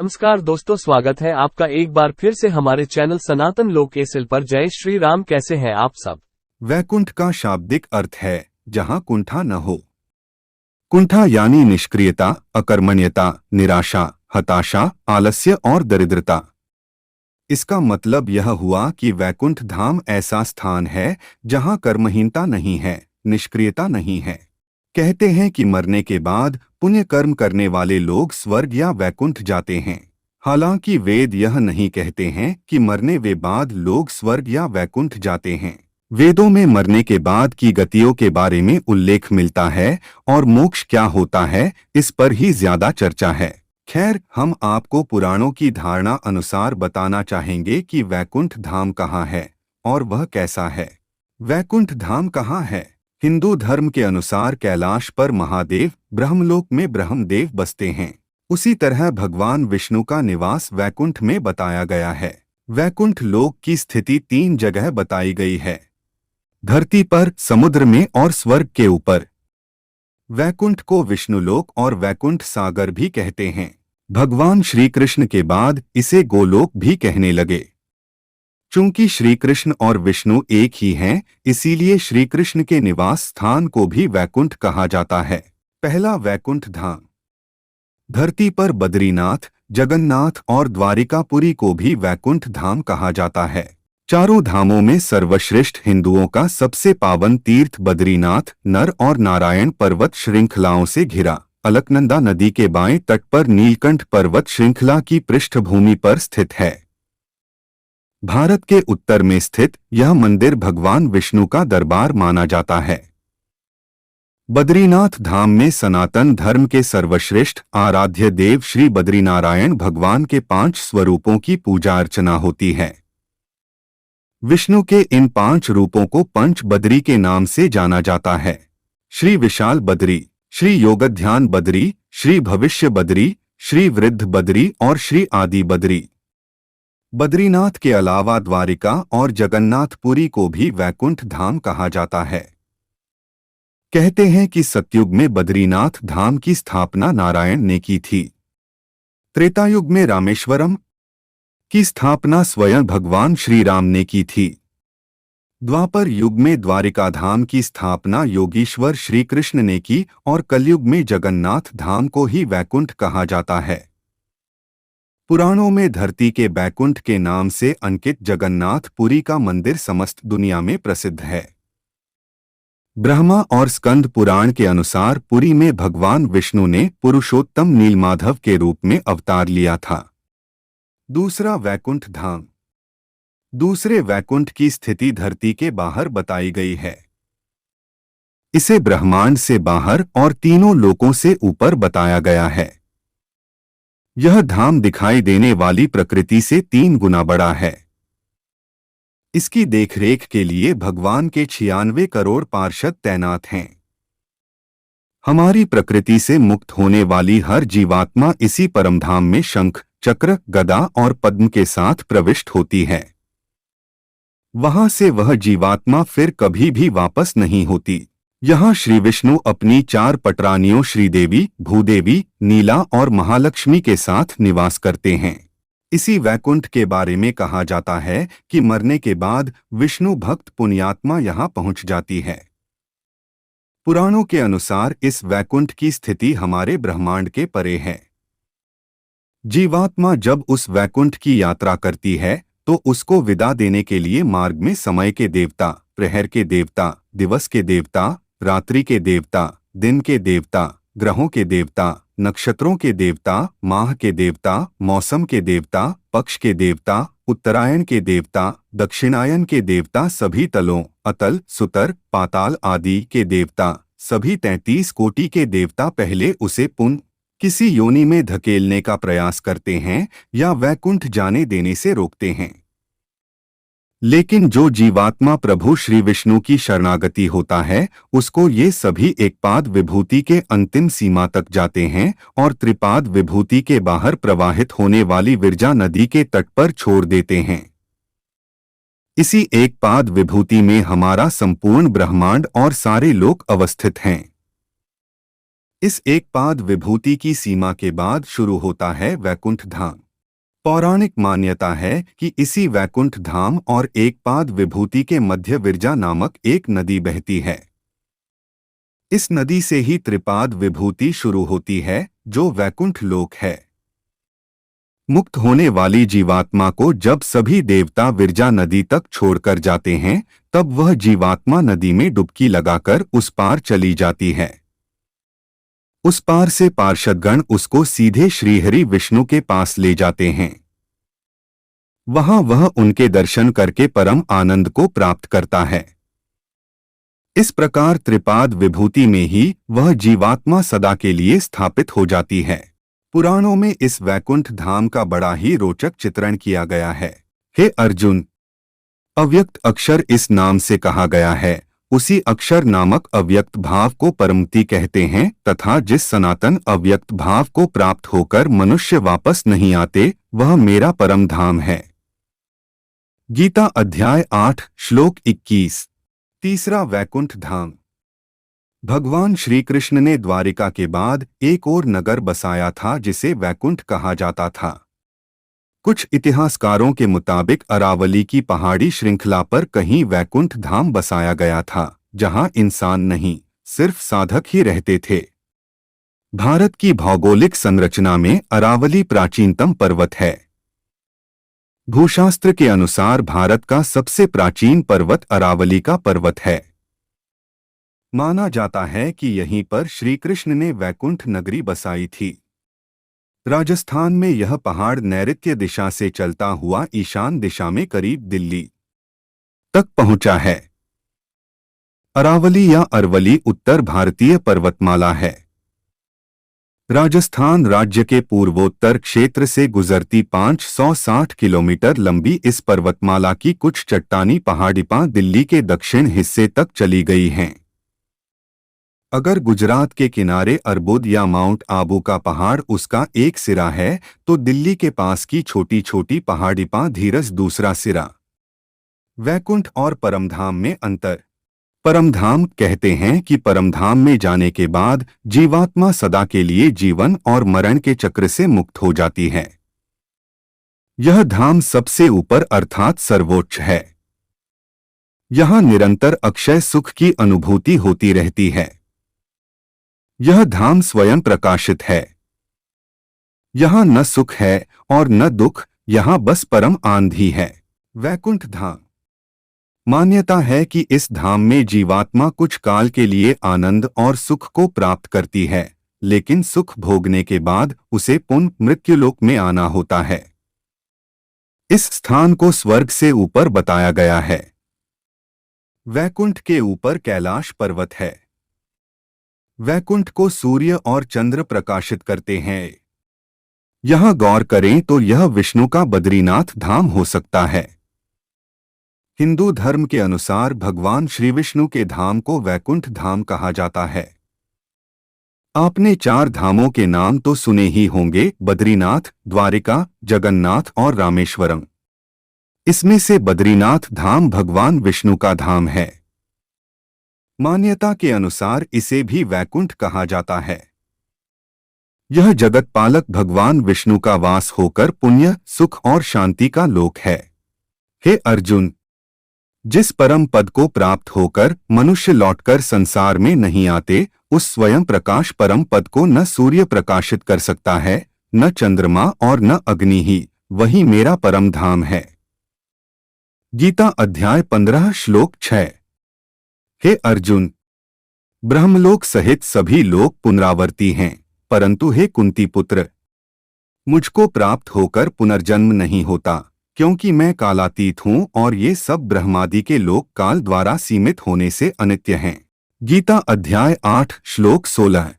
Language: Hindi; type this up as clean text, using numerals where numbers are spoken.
नमस्कार दोस्तों, स्वागत है आपका एक बार फिर से हमारे चैनल सनातन लोक एसएल पर। जय श्री राम। कैसे हैं आप सब? वैकुंठ का शाब्दिक अर्थ है जहां कुंठा न हो। कुंठा यानी निष्क्रियता, अकर्मण्यता, निराशा, हताशा, आलस्य और दरिद्रता। इसका मतलब यह हुआ कि वैकुंठ धाम ऐसा स्थान है जहां कर्महीनता नहीं है, निष्क्रियता नहीं है। कहते हैं कि मरने के बाद पुण्य कर्म करने वाले लोग स्वर्ग या वैकुंठ जाते हैं। हालांकि वेद यह नहीं कहते हैं कि मरने के बाद लोग स्वर्ग या वैकुंठ जाते हैं। वेदों में मरने के बाद की गतियों के बारे में उल्लेख मिलता है और मोक्ष क्या होता है इस पर ही ज्यादा चर्चा है। खैर, हम आपको पुराणों की धारणा अनुसार बताना चाहेंगे कि वैकुंठ धाम कहाँ है और वह कैसा है। वैकुंठ धाम कहाँ है? हिंदू धर्म के अनुसार कैलाश पर महादेव, ब्रह्मलोक में ब्रह्मदेव बसते हैं। उसी तरह भगवान विष्णु का निवास वैकुंठ में बताया गया है। वैकुंठ लोक की स्थिति 3 जगह बताई गई है: धरती पर, समुद्र में और स्वर्ग के ऊपर। वैकुंठ को विष्णुलोक और वैकुंठ सागर भी कहते हैं। भगवान श्री कृष्ण के बाद इसे गोलोक भी कहने लगे। चूंकि श्री कृष्ण और विष्णु एक ही हैं, इसीलिए श्री कृष्ण के निवास स्थान को भी वैकुंठ कहा जाता है। पहला वैकुंठ धाम। धरती पर बद्रीनाथ, जगन्नाथ और द्वारिकापुरी को भी वैकुंठ धाम कहा जाता है। चारों धामों में सर्वश्रेष्ठ हिंदुओं का सबसे पावन तीर्थ बद्रीनाथ नर और नारायण पर्वत श्रृंखलाओं से घिरा अलकनंदा नदी के बाएं तट पर नीलकंठ पर्वत श्रृंखला की पृष्ठभूमि पर स्थित है। भारत के उत्तर में स्थित यह मंदिर भगवान विष्णु का दरबार माना जाता है। बद्रीनाथ धाम में सनातन धर्म के सर्वश्रेष्ठ आराध्य देव श्री बद्रीनारायण भगवान के 5 स्वरूपों की पूजा अर्चना होती है। विष्णु के इन 5 रूपों को पंच बद्री के नाम से जाना जाता है: श्री विशाल बद्री, श्री योगध्यान बद्री, श्री भविष्य बद्री, श्री वृद्ध बद्री और श्री आदि बद्री। बद्रीनाथ के अलावा द्वारिका और जगन्नाथपुरी को भी वैकुंठ धाम कहा जाता है। कहते हैं कि सतयुग में बद्रीनाथ धाम की स्थापना नारायण ने की थी। त्रेतायुग में रामेश्वरम की स्थापना स्वयं भगवान श्री राम ने की थी। द्वापर युग में द्वारिका धाम की स्थापना योगीश्वर श्री कृष्ण ने की और कलयुग में जगन्नाथ धाम को ही वैकुंठ कहा जाता है। पुराणों में धरती के बैकुंठ के नाम से अंकित जगन्नाथपुरी का मंदिर समस्त दुनिया में प्रसिद्ध है। ब्रह्मा और स्कंद पुराण के अनुसार पुरी में भगवान विष्णु ने पुरुषोत्तम नीलमाधव के रूप में अवतार लिया था। दूसरा वैकुंठ धाम। दूसरे वैकुंठ की स्थिति धरती के बाहर बताई गई है। इसे ब्रह्मांड से बाहर और तीनों लोकों से ऊपर बताया गया है। यह धाम दिखाई देने वाली प्रकृति से 3 गुना बड़ा है। इसकी देखरेख के लिए भगवान के 96 करोड़ पार्षद तैनात हैं। हमारी प्रकृति से मुक्त होने वाली हर जीवात्मा इसी परमधाम में शंख, चक्र, गदा और पद्म के साथ प्रविष्ट होती है। वहां से वह जीवात्मा फिर कभी भी वापस नहीं होती। यहाँ श्री विष्णु अपनी 4 पटरानियों श्रीदेवी, भूदेवी, नीला और महालक्ष्मी के साथ निवास करते हैं। इसी वैकुंठ के बारे में कहा जाता है कि मरने के बाद विष्णु भक्त पुण्यात्मा यहाँ पहुँच जाती है। पुराणों के अनुसार इस वैकुंठ की स्थिति हमारे ब्रह्मांड के परे है। जीवात्मा जब उस वैकुंठ की यात्रा करती है तो उसको विदा देने के लिए मार्ग में समय के देवता, प्रहर के देवता, दिवस के देवता, रात्रि के देवता, दिन के देवता, ग्रहों के देवता, नक्षत्रों के देवता, माह के देवता, मौसम के देवता, पक्ष के देवता, उत्तरायण के देवता, दक्षिणायन के देवता, सभी तलों, अतल, सुतर, पाताल आदि के देवता, सभी 33 कोटि के देवता पहले उसे पुनः किसी योनि में धकेलने का प्रयास करते हैं या वैकुंठ जाने देने से रोकते हैं। लेकिन जो जीवात्मा प्रभु श्री विष्णु की शरणागति होता है उसको ये सभी एकपाद विभूति के अंतिम सीमा तक जाते हैं और त्रिपाद विभूति के बाहर प्रवाहित होने वाली विरजा नदी के तट पर छोड़ देते हैं। इसी एकपाद विभूति में हमारा संपूर्ण ब्रह्मांड और सारे लोक अवस्थित हैं। इस एक पाद विभूति की सीमा के बाद शुरू होता है वैकुंठ धाम। पौराणिक मान्यता है कि इसी वैकुंठ धाम और एक पाद विभूति के मध्य विरजा नामक एक नदी बहती है। इस नदी से ही त्रिपाद विभूति शुरू होती है, जो वैकुंठ लोक है। मुक्त होने वाली जीवात्मा को जब सभी देवता विरजा नदी तक छोड़कर जाते हैं, तब वह जीवात्मा नदी में डुबकी लगाकर उस पार चली जाती है। उस पार से पार्षदगण उसको सीधे श्रीहरि विष्णु के पास ले जाते हैं। वहां वह उनके दर्शन करके परम आनंद को प्राप्त करता है। इस प्रकार त्रिपाद विभूति में ही वह जीवात्मा सदा के लिए स्थापित हो जाती है। पुराणों में इस वैकुंठ धाम का बड़ा ही रोचक चित्रण किया गया है। हे अर्जुन, अव्यक्त अक्षर इस नाम से कहा गया है। उसी अक्षर नामक अव्यक्त भाव को परमति कहते हैं तथा जिस सनातन अव्यक्त भाव को प्राप्त होकर मनुष्य वापस नहीं आते, वह मेरा परम धाम है। गीता अध्याय 8 श्लोक 21। तीसरा वैकुंठ धाम। भगवान श्री कृष्ण ने द्वारिका के बाद एक और नगर बसाया था जिसे वैकुंठ कहा जाता था। कुछ इतिहासकारों के मुताबिक अरावली की पहाड़ी श्रृंखला पर कहीं वैकुंठ धाम बसाया गया था, जहां इंसान नहीं, सिर्फ साधक ही रहते थे। भारत की भौगोलिक संरचना में अरावली प्राचीनतम पर्वत है। भूशास्त्र के अनुसार भारत का सबसे प्राचीन पर्वत अरावली का पर्वत है। माना जाता है कि यहीं पर श्री कृष्ण ने वैकुंठ नगरी बसाई थी। राजस्थान में यह पहाड़ नैऋत्य दिशा से चलता हुआ ईशान दिशा में करीब दिल्ली तक पहुंचा है। अरावली या अरवली उत्तर भारतीय पर्वतमाला है। राजस्थान राज्य के पूर्वोत्तर क्षेत्र से गुजरती 560 किलोमीटर लंबी इस पर्वतमाला की कुछ चट्टानी पहाड़ियां दिल्ली के दक्षिण हिस्से तक चली गई हैं। अगर गुजरात के किनारे अर्बुद या माउंट आबू का पहाड़ उसका एक सिरा है, तो दिल्ली के पास की छोटी छोटी पहाड़ियां धीरज दूसरा सिरा। वैकुंठ और परमधाम में अंतर। परमधाम कहते हैं कि परमधाम में जाने के बाद जीवात्मा सदा के लिए जीवन और मरण के चक्र से मुक्त हो जाती है। यह धाम सबसे ऊपर अर्थात सर्वोच्च है। यहां निरंतर अक्षय सुख की अनुभूति होती रहती है। यह धाम स्वयं प्रकाशित है। यहां न सुख है और न दुख, यहां बस परम आनंद ही है। वैकुंठ धाम। मान्यता है कि इस धाम में जीवात्मा कुछ काल के लिए आनंद और सुख को प्राप्त करती है, लेकिन सुख भोगने के बाद उसे पुनः मृत्युलोक में आना होता है। इस स्थान को स्वर्ग से ऊपर बताया गया है। वैकुंठ के ऊपर कैलाश पर्वत है। वैकुंठ को सूर्य और चंद्र प्रकाशित करते हैं। यहां गौर करें तो यह विष्णु का बद्रीनाथ धाम हो सकता है। हिंदू धर्म के अनुसार भगवान श्री विष्णु के धाम को वैकुंठ धाम कहा जाता है। आपने 4 धामों के नाम तो सुने ही होंगे, बद्रीनाथ, द्वारिका, जगन्नाथ और रामेश्वरम। इसमें से बद्रीनाथ धाम भगवान विष्णु का धाम है। मान्यता के अनुसार इसे भी वैकुंठ कहा जाता है। यह जगतपालक भगवान विष्णु का वास होकर पुण्य, सुख और शांति का लोक है। हे अर्जुन, जिस परम पद को प्राप्त होकर मनुष्य लौटकर संसार में नहीं आते, उस स्वयं प्रकाश परम पद को न सूर्य प्रकाशित कर सकता है, न चंद्रमा और न अग्नि ही, वही मेरा परम धाम है। गीता अध्याय 15 श्लोक 6। हे अर्जुन, ब्रह्मलोक सहित सभी लोक पुनरावर्ती हैं, परंतु हे कुंती पुत्र, मुझको प्राप्त होकर पुनर्जन्म नहीं होता, क्योंकि मैं कालातीत हूं और ये सब ब्रह्मादि के लोक काल द्वारा सीमित होने से अनित्य हैं। गीता अध्याय 8 श्लोक 16।